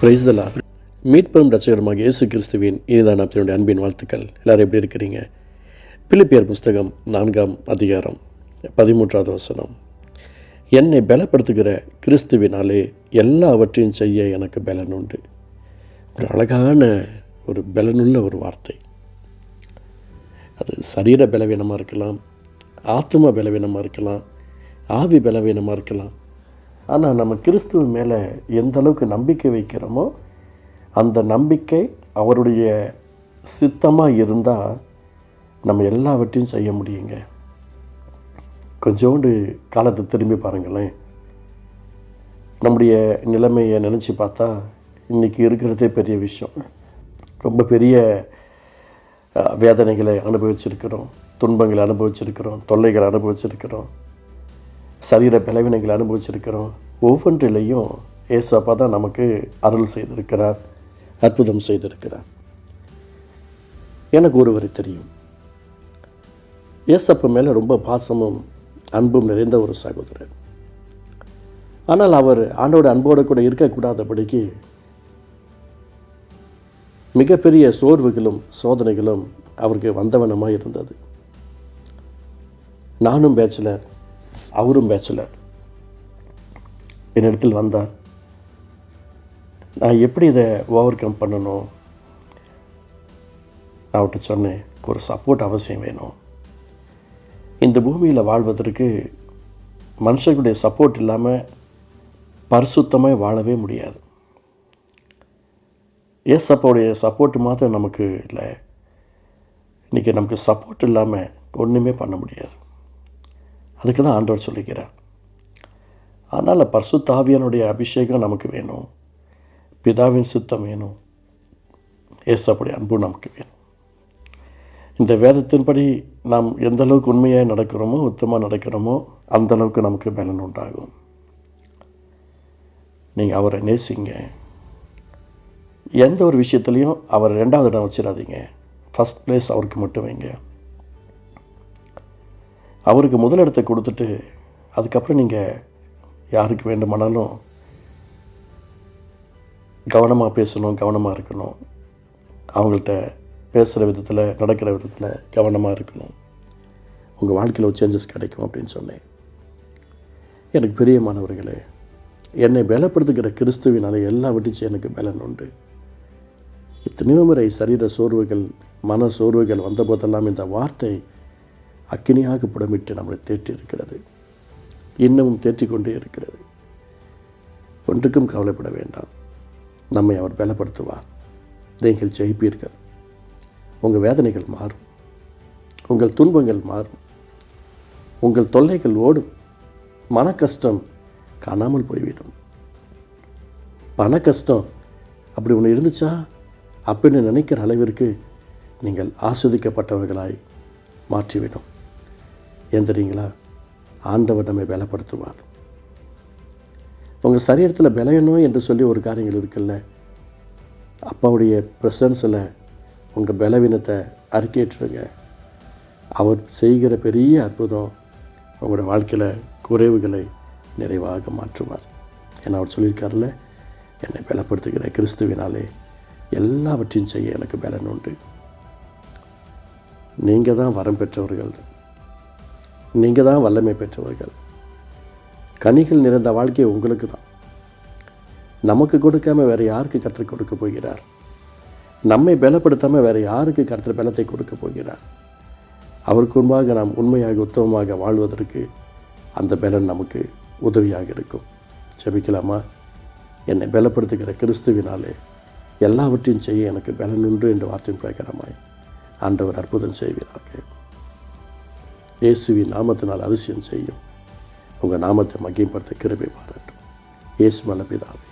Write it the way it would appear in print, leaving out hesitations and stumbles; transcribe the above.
Praise the Lord. மீட்பெரும் இரட்சகருமாக இயேசு கிறிஸ்துவின் இனிதான அவருடைய அன்பின் வாழ்த்துக்கள். எல்லாரும் எப்படி இருக்கிறீங்க? பிலிப்பியர் புஸ்தகம் 4ஆம் அதிகாரம் 13வது வசனம். என்னை பலப்படுத்துகிற கிறிஸ்துவினாலே எல்லாவற்றையும் செய்ய எனக்கு பலன் உண்டு. ஒரு அழகான ஒரு பலனுள்ள ஒரு வார்த்தை. அது சரீர பலவீனமாக இருக்கலாம், ஆத்ம பலவீனமாக இருக்கலாம், ஆவி பலவீனமாக இருக்கலாம். ஆனால் நம்ம கிறிஸ்துவ மேலே எந்த அளவுக்கு நம்பிக்கை வைக்கிறோமோ அந்த நம்பிக்கை அவருடைய சித்தமாக இருந்தால் நம்ம எல்லாவற்றையும் செய்ய முடியுங்க. கொஞ்சோண்டு காலத்தை திரும்பி பாருங்களேன். நம்முடைய நிலைமையை நினச்சி பார்த்தா இன்றைக்கி இருக்கிறதே பெரிய விஷயம். ரொம்ப பெரிய வேதனைகளை அனுபவிச்சிருக்கிறோம், துன்பங்களை அனுபவிச்சிருக்கிறோம், தொல்லைகளை அனுபவிச்சிருக்கிறோம், சரீர பலவீனங்களை அனுபவிச்சிருக்கிறோம். ஒவ்வொன்றிலையும் ஏசப்பா தான் நமக்கு அருள் செய்திருக்கிறார், அற்புதம் செய்திருக்கிறார். எனக்கு ஒருவரை தெரியும். ஏசப்பா மேலே ரொம்ப பாசமும் அன்பும் நிறைந்த ஒரு சகோதரர். ஆனால் அவர் ஆண்டோட அன்போடு கூட இருக்கக்கூடாதபடிக்கு மிகப்பெரிய சோர்வுகளும் சோதனைகளும் அவருக்கு வந்தவனமாக இருந்தது. நானும் பேச்சுலர், அவரும் பேச்சுலர். என்னிடத்தில் வந்தார். நான் எப்படி இதை ஓவர் கம் பண்ணணும்? நான் அவர்கிட்ட சொன்னேன், ஒரு சப்போர்ட் அவசியம் வேணும். இந்த பூமியில் வாழ்வதற்கு மனுஷர்களுடைய சப்போர்ட் இல்லாமல் பரிசுத்தமாக வாழவே முடியாது. ஏசப்பாவுடைய சப்போர்ட் மாத்திரம் நமக்கு இல்லை. இன்றைக்கி நமக்கு சப்போர்ட் இல்லாமல் ஒன்றுமே பண்ண முடியாது. அதுக்கு தான் ஆண்டவர் சொல்லிக்கிறார். அதனால் பரிசுத்த ஆவியானுடைய அபிஷேகம் நமக்கு வேணும், பிதாவின் சித்தம் வேணும், ஏசப்பாவுடைய அன்பு நமக்கு வேணும். இந்த வேதத்தின்படி நாம் எந்த அளவுக்கு உண்மையாக நடக்கிறோமோ, உத்தமாக நடக்கிறோமோ, அந்த அளவுக்கு நமக்கு பலன் உண்டாகும். நீங்கள் அவரை நேசிங்க. எந்த ஒரு விஷயத்துலையும் அவர் 2வது இடம் வச்சிடாதீங்க. ஃபஸ்ட் பிளேஸ் அவருக்கு மட்டும் வைங்க. அவருக்கு முதலிடத்தை கொடுத்துட்டு அதுக்கப்புறம் நீங்கள் யாருக்கு வேண்டுமானாலும் கவனமாக பேசணும், கவனமாக இருக்கணும். அவங்கள்ட்ட பேசுகிற விதத்தில், நடக்கிற விதத்தில் கவனமாக இருக்கணும். உங்கள் வாழ்க்கையில் ஒரு சேஞ்சஸ் கிடைக்கும் அப்படின்னு சொன்னேன். எனக்கு பிரியமானவர்களே, என்னை பலப்படுத்துகிற கிறிஸ்துவினால எல்லாவற்றையும் எனக்கு பலன் உண்டு. எத்தனையோ முறை சரீர சோர்வுகள், மன சோர்வுகள் வந்த போதெல்லாம் இந்த வார்த்தை அக்கினியாக புடமிட்டு நம்மளை தேற்றி இருக்கிறது, இன்னமும் தேற்றிக்கொண்டே இருக்கிறது. ஒன்றுக்கும் கவலைப்பட வேண்டாம். நம்மை அவர் பலப்படுத்துவார். நீங்கள் ஜெயிப்பீர்கள். உங்கள் வேதனைகள் மாறும், உங்கள் துன்பங்கள் மாறும், உங்கள் தொல்லைகள் ஓடும், மன கஷ்டம் காணாமல் போய்விடும். பண கஷ்டம் அப்படி ஒன்று இருந்துச்சா அப்படின்னு நினைக்கிற அளவிற்கு நீங்கள் ஆஸ்வதிக்கப்பட்டவர்களாய் மாற்றிவிடும். ஏன் தெரியுங்களா? ஆண்டவர் நம்மை பலப்படுத்துவார். உங்கள் சரீரத்தில் பலயணும் என்று சொல்லி ஒரு காரியங்கள் இருக்குல்ல, அப்பாவுடைய ப்ரெசன்ஸில் உங்கள் பலவீனத்தை அறிக்கையிட்டுருங்க. அவர் செய்கிற பெரிய அற்புதம் உங்களோட வாழ்க்கையில் குறைவுகளை நிறைவாக மாற்றுவார். ஏன்னா அவர் சொல்லியிருக்காருல்ல, என்னை பலப்படுத்துகிற கிறிஸ்துவினாலே எல்லாவற்றையும் செய்ய எனக்கு பலன் உண்டு. நீங்கள் தான் வரம் பெற்றவர்கள், நீங்கள் தான் வல்லமை பெற்றவர்கள். கனிகள் நிறைந்த வாழ்க்கை உங்களுக்கு தான். நமக்கு கொடுக்காமல் வேறு யாருக்கு கற்றுக் கொடுக்க போகிறார்? நம்மை பலப்படுத்தாமல் வேறு யாருக்கு கர்த்தர் பலத்தை கொடுக்க போகிறார்? அவருக்கு முன்பாக நாம் உண்மையாக உத்தமமாக வாழ்வதற்கு அந்த பலன் நமக்கு உதவியாக இருக்கும். ஜெபிக்கலாமா? என்னை பலப்படுத்துகிற கிறிஸ்துவினாலே எல்லாவற்றையும் செய்ய எனக்கு பலன் உண்டு என்ற வார்த்தையின் பிரகாரமாய் ஆண்டவர் அற்புதம் செய்வீராக. இயேசுவின் நாமத்தினால் அதிசயம் செய்யும். உங்கள் நாமத்தை மகிமைப்படுத்த கிருபை பாராட்டும். இயேசு நல்ல பிதாவே.